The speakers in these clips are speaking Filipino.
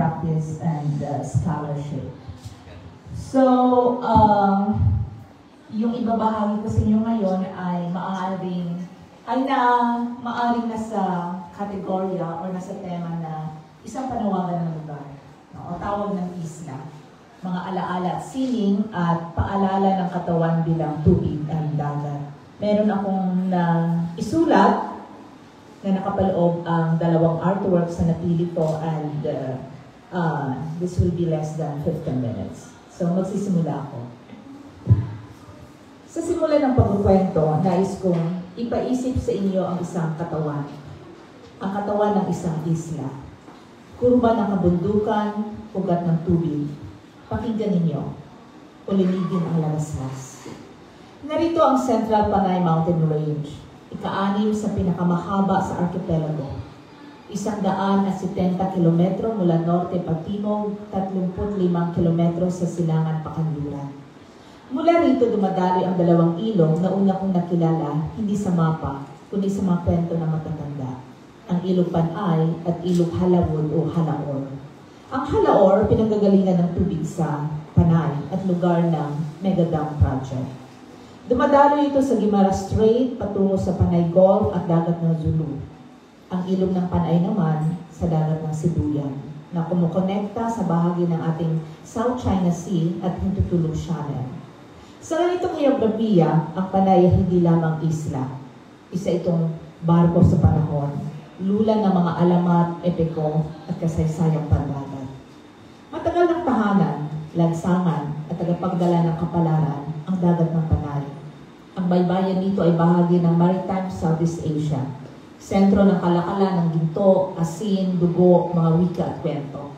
practice and scholarship. So, yung ibabahagi ko sa inyo ngayon ay maaring nasa kategorya o nasa tema na isang panawagan ng lugar, no? O tawag ng isla, mga alaala at sining at paalala ng katawan bilang tubig at dagat. Meron akong isulat na nakapaloob ang dalawang artworks na napili ko, and this will be less than 15 minutes. So magsisimula ako. Sa simula ng pagkukwento, nais kong ipaisip sa inyo ang isang katawan. Ang katawan ng isang isla. Kurba ng kabundukan, ugat ng tubig. Pakinggan ninyo, ulinigin ang lalaslas. Narito ang Central Panay Mountain Range, ika-6 sa pinakamahaba sa archipelago. 170 kilometro mula norte pagtimog, 35 kilometro sa silangan pakanluran. Mula rito dumadaloy ang dalawang ilog na una kong nakilala, hindi sa mapa, kundi sa mga kwento ng matatanda. Ang ilog Panay at ilog Halawod o Halaor. Ang Halaor, pinanggagalingan ng tubig sa Panay at lugar ng Mega Dam Project. Dumadaloy ito sa Guimara Strait patungo sa Panay Gulf at dagat ng Zulu. Ang ilog ng Panay naman sa dagat ng Sibuyan na kumukonekta sa bahagi ng ating South China Sea at Hintutulog Channel. Sa ganitong geografiya, ang Panay ay hindi lamang isla. Isa itong barko sa panahon, lula ng mga alamat, epiko at kasaysayang pandagat. Matagal ng tahanan, lansangan at tagapagdala ng kapalaran ang dagat ng Panay. Ang baybayin dito ay bahagi ng Maritime Southeast Asia. Sentro ng kalakalan ng ginto, asin, dugo, mga wika at kwento.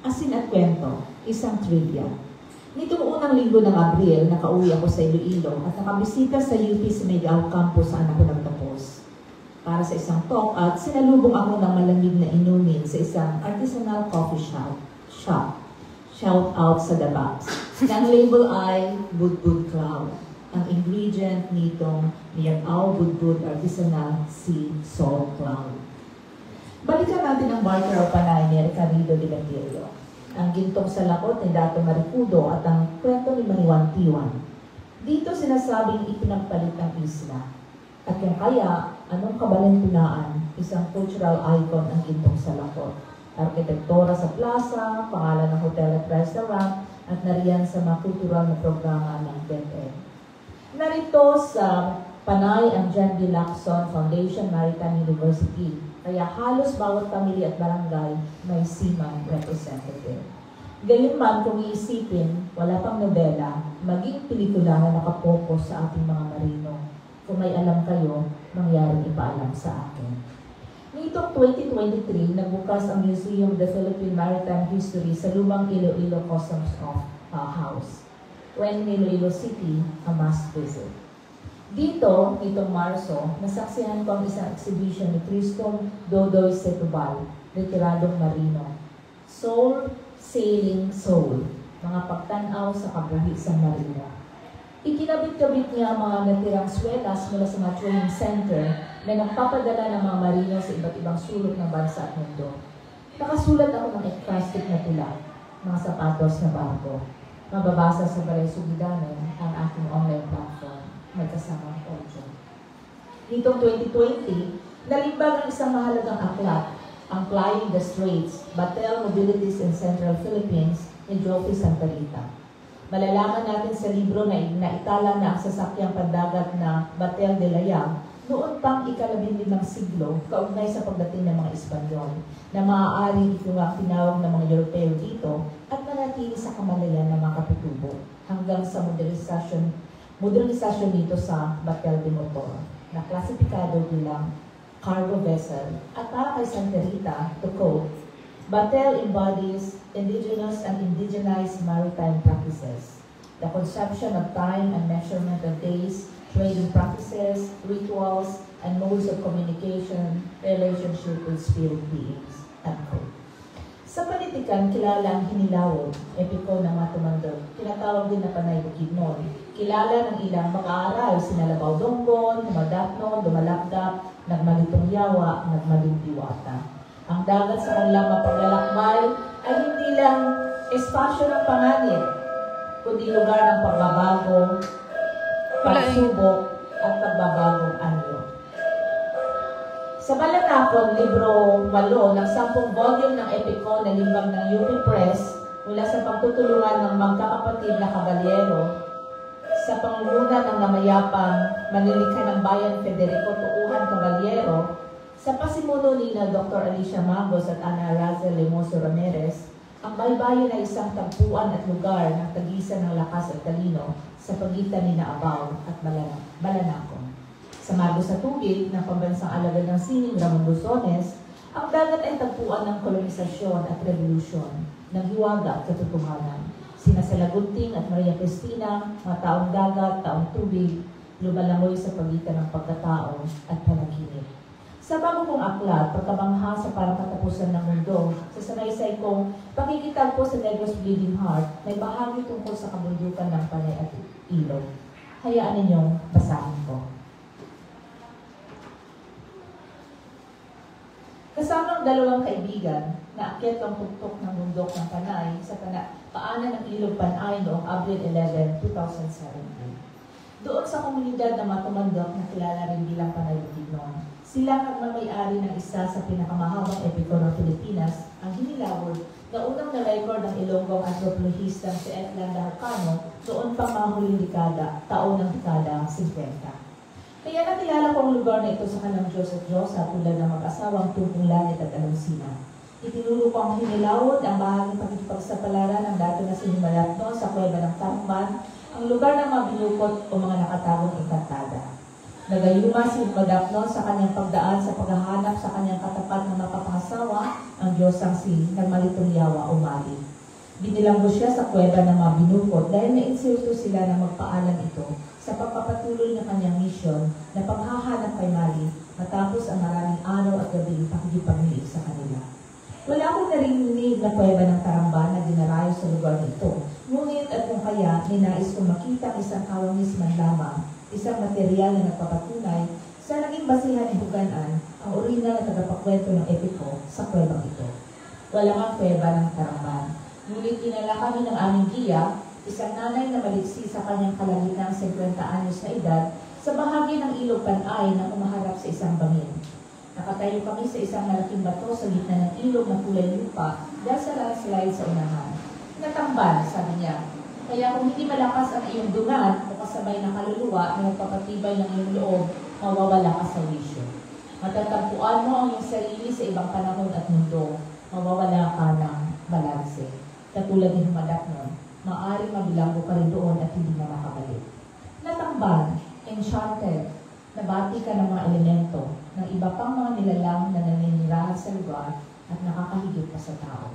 Asin at kwento, isang trivia. Nitong unang linggo ng Abril, nakauwi ako sa Iloilo at nakabisita sa UP sa Miguel Campus saan ako nagtapos. Para sa isang talk at sinalubong ako ng malamig na inumin sa isang artisanal coffee shop. Shout out sa The Box. Ang label ay Budbud Cloud. Ang ingredient nitong Niyakaw Budbud Artisanal Sea Salt Cloud. Balikan natin ang barker o Panay ni Ricardo de Gattillo. Ang gintong sa lakot ni Dato Maricudo at ang kwento ni Maniwan Tiwan. Dito sinasabing ipinagpalit ang isla. At kung kaya, anong kabalintunaan, isang cultural icon ang gintong sa lakot. Arkitektura sa plaza, pangalan ng hotel at restaurant, at nariyan sa mga kultural na programa ng DepEd. Narito sa Panay ang John D. Lacson Foundation Maritime University, kaya halos bawat pamilya at barangay may seaman representative. Gayunman kung iisipin, wala pang nobela, maging pelikula na nakapokus sa ating mga marino. Kung may alam kayo, mangyaring ipaalam sa akin. Nitong 2023, nagbukas ang Museum of the Philippine Maritime History sa lumang Iloilo Customs House, when Iloilo City, a must visit. Dito, nitong Marso, nasaksihan ko ang isang exhibition ni Cristong Dodoy Setubal, retiradong marino. Soul, Sailing Soul, mga pagtanaw sa kabuhi sa marino. Ikinabit-kabit niya ang mga natirang swetas mula sa mga training center na nagpapadala ng mga marino sa iba't ibang sulok ng bansa at mundo. Nakasulat ako ng ekplastic na tula, mga sapatos na barko. Mababasa sa Balay Sugidanan ang aking online platform, magkasamang audio. Nitong 2020, nalimbag ang isang mahalagang aklat, ang Flying the Straits, Batel Mobilities in Central Philippines ni Joffrey Santa Rita. Malalaman natin sa libro na naitala na ang sasakyang pandagat na Batel de Layang noon pang ika-15 siglo, kaugnay sa pagdating ng mga Espanyol, na maaari ito nga tinawag ng mga Europeo dito at manatili sa kamalayan ng mga katutubo hanggang sa modernisasyon dito sa Batel de Motor, na klasipikado bilang cargo vessel at para kay Santa Rita, to quote, Batel embodies indigenous and indigenized maritime practices, the conception of time and measurement of days, trading practices, rituals, and modes of communication, relationship with spirit beings, unquote. Sa panitikan, kilala ang Hinilawod, epiko ng Matumandog, tinatawag din na Panay Bukidnon. Kilala ng ilang mag-aaral, sinalabaw Donggon, Madatno, Dumalakdap, Nagmalitong Yawa, Nagmalintiwata. Ang dagat sa kanilang mapaglalakbay ay espasyo ng panganib, kundi lugar ng pagbabago, pagsubok, at pagbabagong anyo. Sa Balanakon, libro 8 ng 10 volume ng epiko na limbag ng UP Press mula sa pagtutulungan ng magkakapatid na kabalyero sa pangunguna ng namayapang manlilikha ng bayan Federico Tuuhan Caballero, sa pasimuno ni na Dr. Alicia Mangos at Ana Razel Lemoso Ramirez, ang baybayin ay isang tagpuan at lugar ng tagisan ng lakas at talino sa pagitan ni Abaw at Balanakon. Sa mago sa tubig ng pambansang alagad ng sining Ramon Luzones, ang dagat ay tagpuan ng kolonisasyon at revolusyon, ng hiwaga at katotohanan. Sina Salagunting at Maria Cristina, mga taong dagat, taong tubig, lumalangoy sa pagitan ng pagkatao at panaginip. Sa bago kong aklat, pagkabangha sa parang katapusan ng mundo, sa sanaysay kong pakikitagpo sa Negros Bleeding Heart, may bahagi tungkol sa kabundukan ng Panay at Ilog. Hayaan ninyong basahin ko. Kasama ang dalawang kaibigan na akyat ang tuktok ng bundok ng Panay sa paanan ng Ilog Panay noong Abril 11, 2017. Doon sa komunidad na matumandok na kilala rin bilang Panay Bukidnon, sila ang nagmamayari ng isa sa pinakamahabang epiko ng Pilipinas, ang Hinilawod, na unang na-record ng Ilonggong antropologistang si Edlanda Harcano noon pang mga huling dekada, taon ng dekada 50. Kaya nakilala ko ang lugar na ito sa kanyang Diyos at Diyosa tulad ng mag-asawang Tungkong Langit at Alonsina. Itinuro ko ang Hinilawod, ang bahaging pakikipagsapalaran ng dati na sinimalatno sa kuweba ng Tangman, ang lugar ng mga binukot o mga nakatagong engkantada. Nagayuma si Madapno sa kanyang pagdaan sa paghahanap sa kanyang katapat na mapapangasawa, ang Diyosang si Nagmalitong Yawa o Mali. Binilanggo siya sa kuweba ng mga binukot dahil na-insulto sila na magpaalam ito sa pagpapatuloy ng kanyang misyon na paghahanap kay Mali matapos ang maraming araw at gabi pakikipagnilig sa kanila. Wala akong narinig na kuweba ng Taramban na dinarayo sa lugar nito. Ngunit at kung kaya, ninais kong makita isang kawangis man lamang, isang material na nagpapatunay sa naging basihan ng Huganan, ang original na tagapakwento ng epiko sa kuwebang ito. Wala kang kuweba ng Taramban. Ngunit dinala kami ng aming giya, isang nanay na maliksi sa kanyang kalagitnang 50 anyos na edad, sa bahagi ng Ilog Panay na umaharap sa isang bangin. Nakatayo kami sa isang malaking bato sa gitna ng ilog na kulay lupa dahil sa landslide sa unahan. Natambal, sabi niya. Kaya kung hindi malakas ang iyong dungan o kasabay na kaluluwa na magpapatibay ng iyong loob, mawawala ka sa wisyo. Matatagpuan mo ang iyong sarili sa ibang panahon at mundo, mawawala ka ng balanse. Katulad ni Humadapnon, maaaring mabilanggo ka rin doon at hindi na makabalik. Natambal, enchanted, nabati ka ng mga elemento ng iba pang mga nilalang na naninirahan sa lugar at nakakahigit pa sa tao.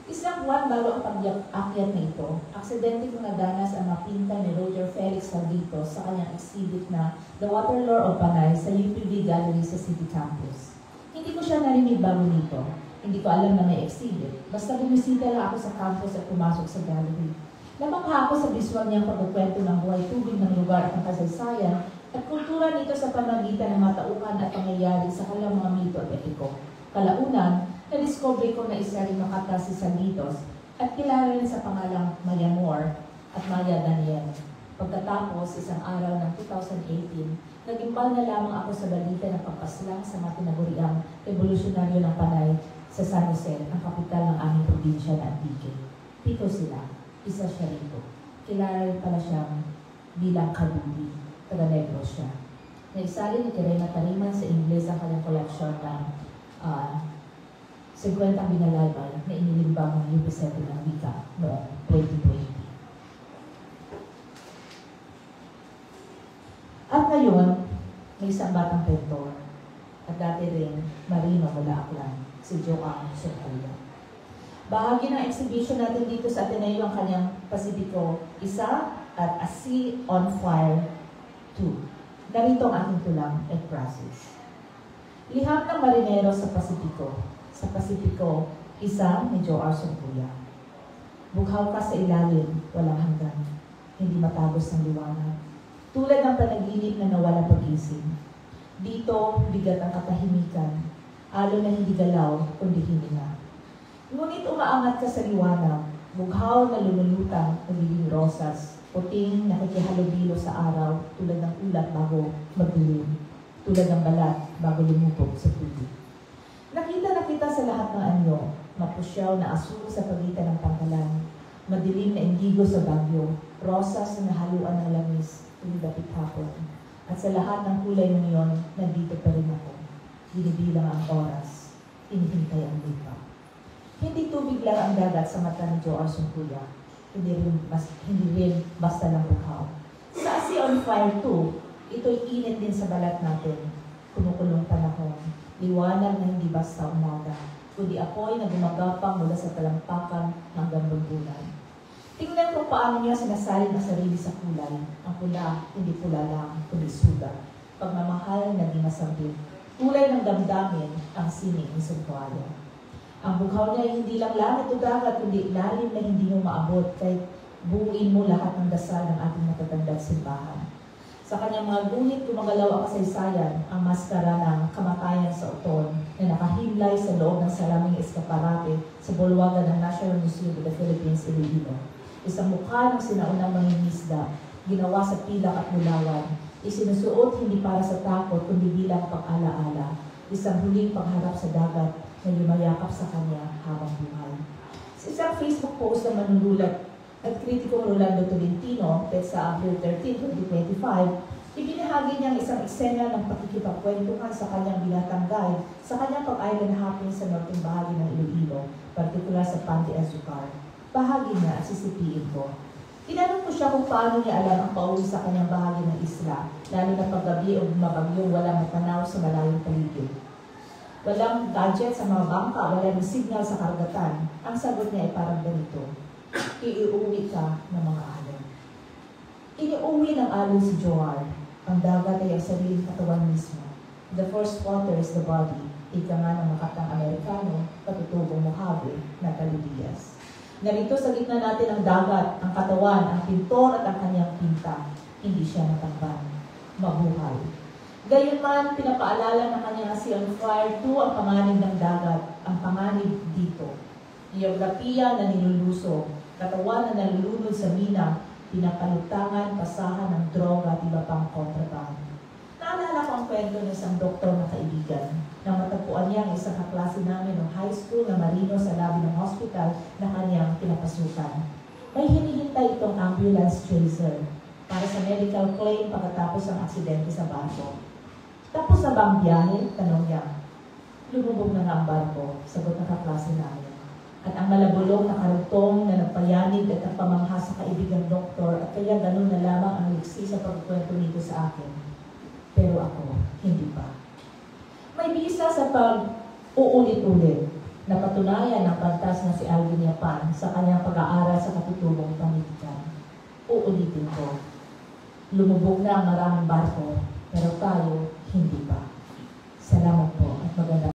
Isang buwan bago ang pag-akyat na ito, aksidente kong nadanas ang mapinta ni Roger Felix Saldito sa kanyang exhibit na The Water Lore of Panay sa UPV Gallery sa City Campus. Hindi ko siya narinig bago nito. Hindi ko alam na may exhibit. Basta bumisita lang ako sa campus at pumasok sa gallery. Namangha ako sa visual niyang pagkukwento ng buhay tubig ng lugar at ng kasaysayan at kultura nito sa pamagitan ng matauhan at pangyayari sa kanilang mga mito at epiko. Kalaunan, na-discover ko na isa rin makata si Sanditos at kilala rin sa pangalang Maya Moore at Maya Daniel. Pagkatapos, isang araw ng 2018, nagimbal na lamang ako sa balita ng pagpaslang sa mga tinaguriang revolusyonaryo ng Panay sa San Jose, ang kapital ng aming probinsya na Antique. Pito sila, isa siya rito. Kilala rin pala siyang bilang Kalubi, taga-Negros siya. Naisali ni Terena Tariman sa Ingles ang kanyang koleksyon ng 50 binalaybay na inilimbang ng UP7 ng Wika noong 2020. At ngayon, may isang batang pentor at dati rin marino mula Aklan, si Joang Sokuya. Bahagi ng exhibition natin dito sa Ateneo ang kanyang Pasipiko 1 at A Sea on Fire 2. Narito ang aking tulang at process. Liham ng marinero sa Pasipiko. Sa Pasipiko, 1 ni Joang Sokuya. Bughaw ka sa ilalim, walang hanggan. Hindi matagos ng liwanag. Tulad ng panaginip na nawala pag-ising. Dito, bigat ang katahimikan. Alo na hindi galaw, kundi hininga. Ngunit umaangat ka sa liwanag, Bughaw na lumulutang nagiging rosas, puting nakikihalubilo sa araw tulad ng ulat bago magdilim, tulad ng balat bago lumubog sa tubig. Nakita na kita sa lahat ng anyo, mapusyaw na asul sa pagitan ng pangkalan, madilim na indigo sa bagyo, rosas na nahaluan ng langis, tulidapit hapon. At sa lahat ng kulay ng iyon, nandito pa rin ako. Binibilang ang oras, hinihintay ang lupa. Hindi tubig lang ang dagat sa mata ni Joe Arsungkuya. Hindi rin basta lang bughaw. Sa Sea on Fire 2, ito'y init din sa balat natin. Kumukulong panahon, liwanag na hindi basta umaga, kundi apoy na gumagapang mula sa talampakan hanggang lumbunan. Tingnan ko paano niya sinasalin ang sarili sa kulay. Ang pula, hindi pula lang, kundi sugat. Pagmamahal na di masambit. Kulay ng damdamin ang sining ni Sungkuya. Ang bughaw niya ay hindi lang langit o dagat, kundi lalim na hindi mo maabot kahit buuin mo lahat ng dasal ng ating matatandang simbahan. Sa kanyang mga guhit, gumagalaw ang kasaysayan, ang maskara ng kamatayan sa uton na nakahimlay sa loob ng salaming eskaparate sa bulwagan ng National Museum of the Philippines, Iloilo. Isang mukha ng sinaunang mangingisda, ginawa sa pilak at bulawan, isinusuot hindi para sa takot kundi bilang pag-alaala, isang huling pagharap sa dagat na yumayakap sa kanya habang buhay. Sa isang Facebook post ng manunulat at kritikong Rolando Tolentino, sa April 13, 2025, ibinahagi niya ang isang eksena ng pakikipagkwentuhan sa kanyang binatang guide sa kanyang pag-island hopping sa northern bahagi ng Iloilo, partikular sa Pante Azucar. Bahagi niya at sisipiin ko. Tinanong ko siya kung paano niya alam ang pauwi sa kanyang bahagi ng isla, lalo na paggabi o mabagyong walang matanaw sa malayong paligid. Walang gadget sa mga bangka, walang signal sa karagatan. Ang sagot niya ay parang ganito, iuwi ka ng mga alon. Iniuwi ng alon si Joar. Ang dagat ay ang sariling katawan mismo. The first water is the body. Ika nga ng makatang Amerikano, patutubong Mojave na Kalibiyas. Narito sa gitna natin ang dagat, ang katawan, ang pintor at ang kanyang pinta. Hindi siya natakpan. Mabuhay. Gayunman, pinapaalala ng kanyang Sea on Fire 2 ang panganib ng dagat, ang panganib dito. Geografiya na nilulusog, katawan na nalulunod sa mina, pinapalutangan, pasahan ng droga at iba pang kontraband. Naalala ko ang kwento ng isang doktor na kaibigan, na matagpuan niya ang isang kaklase namin ng high school na marino sa labi ng hospital na kanyang pinapasukan. May hinihintay itong ambulance chaser para sa medical claim pagkatapos ng aksidente sa barko. Tapos na ba ang biyahe? Tanong niya. Lumubog na nga ang barko, sagot ng kaklase namin. At ang malabulong na karugtong na nagpayanig at nagpamangha sa kaibigang doktor at kaya ganun na lamang ang liksi sa pagkwento nito sa akin. Pero ako, hindi pa. May bisa sa pag-uulit-ulit na patunayan ng pantas na si Alvin Yapan sa kanyang pag-aaral sa katutubong panitikan. Uulitin ko. Lumubog na ang maraming barko, pero tayo hindi pa. Salamat po at maganda.